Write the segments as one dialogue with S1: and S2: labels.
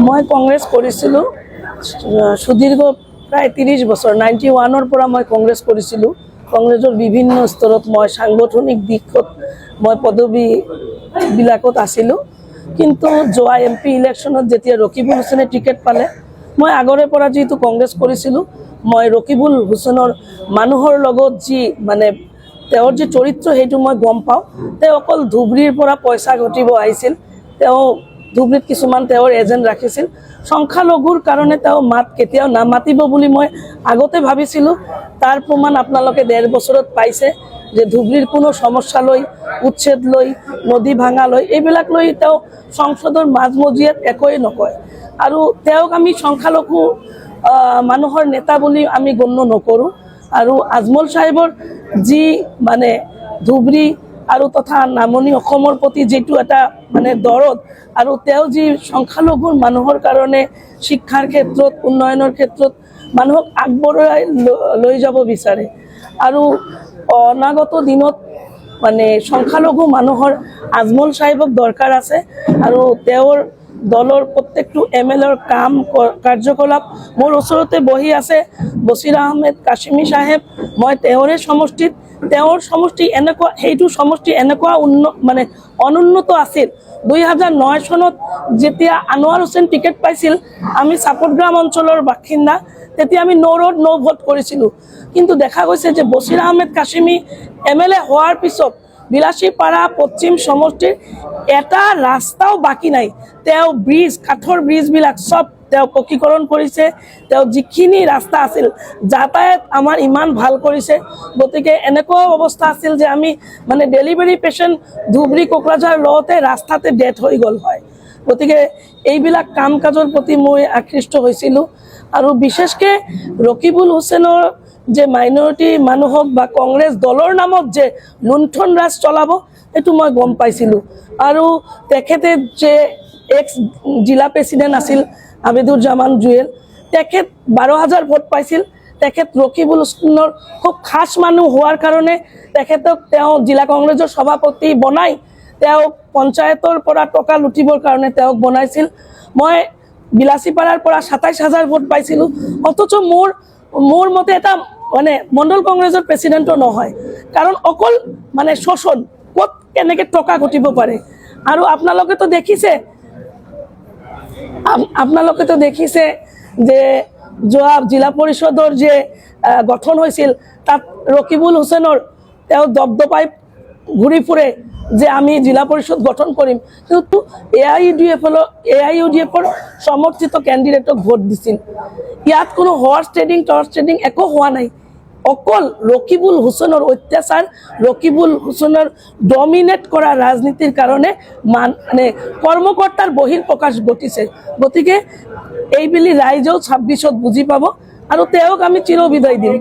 S1: মই কংগ্ৰেছ কৰিছিলোঁ সুদীৰ্ঘ প্ৰায় 30 বছৰ 91ৰ পৰা মই কংগ্ৰেছ কৰিছিলোঁ। কংগ্ৰেছৰ বিভিন্ন স্তৰত মই সাংগঠনিক দিশত মই পদবীবিলাকত আছিলোঁ। কিন্তু যোৱা MP ইলেকশ্যনত যেতিয়া ৰকিবুল হুছেইনে টিকেট পালে, মই আগৰে পৰা যেহেতু কংগ্ৰেছ কৰিছিলোঁ, মই ৰকিবুল হুছেইনৰ মানুহৰ লগত যি মানে তেওঁৰ যে চৰিত্ৰ সেইটো মই গম পাওঁ। তেওঁ অকল ধুবুৰীৰ পৰা পইচা ঘটিব আহিছিল। তেওঁ ধুবুৰীত কিছুমান তেওঁৰ এজেণ্ট ৰাখিছিল। সংখ্যালঘুৰ কাৰণে তেওঁ মাত কেতিয়াও নামাতিব বুলি মই আগতে ভাবিছিলোঁ। তাৰ প্ৰমাণ আপোনালোকে 1.5 বছৰত পাইছে যে ধুবুৰীৰ কোনো সমস্যা লৈ, উচ্ছেদ লৈ, নদী ভাঙা লৈ, এইবিলাক লৈ তেওঁ সংসদৰ মাজমজিয়াত একোৱেই নকয়। আৰু তেওঁক আমি সংখ্যালঘু মানুহৰ নেতা বুলি আমি গণ্য নকৰোঁ। আৰু আজমল সাহেবৰ যি মানে ধুবুৰী আৰু তথা নামনি অসমৰ প্ৰতি যিটো এটা মানে দৰদ, আৰু তেওঁ যি সংখ্যালঘুৰ মানুহৰ কাৰণে শিক্ষাৰ ক্ষেত্ৰত, উন্নয়নৰ ক্ষেত্ৰত মানুহক আগবঢ়াই লৈ যাব বিচাৰে। আৰু অনাগত দিনত মানে সংখ্যালঘু মানুহৰ আজমল সাহেবক দৰকাৰ আছে। আৰু তেওঁৰ দলৰ প্ৰত্যেকটো MLAৰ কাম কাৰ্যকলাপ মোৰ ওচৰতে বহি আছে বছিৰ আহমেদ কাশ্মী সাহেব। মই তেওঁৰে সমষ্টিত, তেওঁৰ সমষ্টি এনেকুৱা, সেইটো সমষ্টি এনেকুৱা মানে অনুন্নত আছিল। 2009 চনত যেতিয়া আনোৱাৰ হুছেইন টিকেট পাইছিল, আমি চাপটগ্ৰাম অঞ্চলৰ বাসিন্দা, তেতিয়া আমি নো ৰোড নো ভোট কৰিছিলোঁ। কিন্তু দেখা গৈছে যে বছিৰ আহমেদ কাশ্মী MLA হোৱাৰ পিছত বিলাসীপাৰা পশ্চিম সমষ্টিৰ এটা ৰাস্তাও বাকী নাই। তেওঁ ব্ৰিজ, কাঠৰ ব্ৰিজবিলাক চব তেওঁ পকীকৰণ কৰিছে। তেওঁ যিখিনি ৰাস্তা আছিল, যাতায়াত আমাৰ ইমান ভাল কৰিছে। গতিকে এনেকুৱাও অৱস্থা আছিল যে আমি মানে ডেলিভাৰী পেচেণ্ট ধুবুৰী কোকৰাঝাৰ লওঁতে ৰাস্তাতে ডেথ হৈ গ'ল হয়। গতিকে এইবিলাক কাম কাজৰ প্ৰতি মই আকৃষ্ট হৈছিলোঁ। আৰু বিশেষকৈ ৰকিবুল হুছেইনৰ যে মাইনৰিটি মানুহক বা কংগ্ৰেছ দলৰ নামত যে লুণ্ঠন ৰাজ চলাব, এইটো মই গম পাইছিলোঁ। আৰু তেখেতে যে এক্স জিলা প্ৰেচিডেণ্ট আছিল আবেদুজ্জামান জুৱেল, তেখেত 12,000 ভোট পাইছিল। তেখেত ৰকিবুল হুছেইনৰ খুব খাছ মানুহ হোৱাৰ কাৰণে তেখেতক তেওঁ জিলা কংগ্ৰেছৰ সভাপতি বনাই তেওঁ পঞ্চায়তৰ পৰা টকা লুটিবৰ কাৰণে তেওঁক বনাইছিল। মই বিলাসীপাৰাৰ পৰা 27,000 ভোট পাইছিলোঁ। অথচ মোৰ মতে এটা মানে মণ্ডল কংগ্ৰেছৰ প্ৰেচিডেণ্টো নহয়, কাৰণ অকল মানে শোষণ, ক'ত কেনেকৈ টকা ঘটিব পাৰে। আৰু আপোনালোকেতো দেখিছে যে যোৱা জিলা পৰিষদৰ যে গঠন হৈছিল, তাত ৰকিবুল হুছেইনৰ তেওঁ দপদপাই ঘূৰি ফুৰে যে আমি জিলা পৰিষদ গঠন কৰিম। কিন্তু AIUDFৰ সমৰ্থিত কেণ্ডিডেটক ভোট দিছিল। ইয়াত কোনো হৰ্চ ট্ৰেডিং একো হোৱা নাই। অকল ৰকিবুল হুছেইনৰ অত্যাচাৰ, ৰকিবুল হুছেইনৰ ডমিনেট কৰা ৰাজনীতিৰ কাৰণে মানে কৰ্মকৰ্তাৰ বহিঃপ্ৰকাশ ঘটিছে। গতিকে এইবুলি ৰাইজেও 26ত বুজি পাব। আৰু তেওঁক আমি চিৰবিদায় দিম।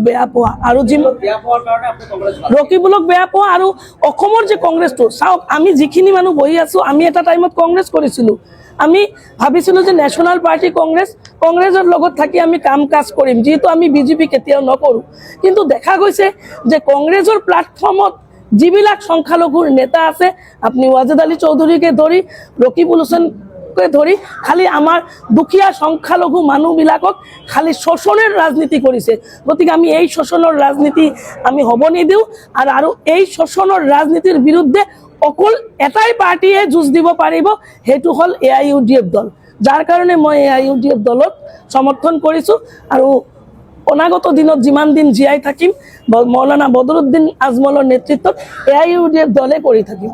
S1: বেয়া পোৱা আৰু ৰকিবুলক বেয়া পোৱা আৰু অসমৰ যে কংগ্ৰেছটো চাওক, আমি যিখিনি মানুহ বহি আছোঁ, আমি এটা টাইমত কংগ্ৰেছ কৰিছিলোঁ। আমি ভাবিছিলোঁ যে নেশ্যনেল পাৰ্টি কংগ্ৰেছৰ লগত থাকি আমি কাম কাজ কৰিম, যিহেতু আমি BJP কেতিয়াও নকৰোঁ। কিন্তু দেখা গৈছে যে কংগ্ৰেছৰ প্লেটফৰ্মত যিবিলাক সংখ্যালঘুৰ নেতা আছে, আপুনি ৱাজেদ আলী চৌধুৰীকে ধৰি ৰকিবুল হুছেইনকে ধৰি খালি আমাৰ দুখীয়া সংখ্যালঘু মানুহবিলাকক খালি শোষণৰ ৰাজনীতি কৰিছে। গতিকে আমি এই শোষণৰ ৰাজনীতি আমি হ'ব নিদিওঁ। আৰু এই শোষণৰ ৰাজনীতিৰ বিৰুদ্ধে অকল এটাই পাৰ্টিয়ে যুঁজ দিব পাৰিব, সেইটো হ'ল AIUDF দল। যাৰ কাৰণে মই AIUDF দলক সমৰ্থন কৰিছোঁ। আৰু অনাগত দিনত যিমান দিন জীয়াই থাকিম, মৌলানা বদৰুদ্দিন আজমলৰ নেতৃত্বত AIUDF দলে কৰি থাকিম।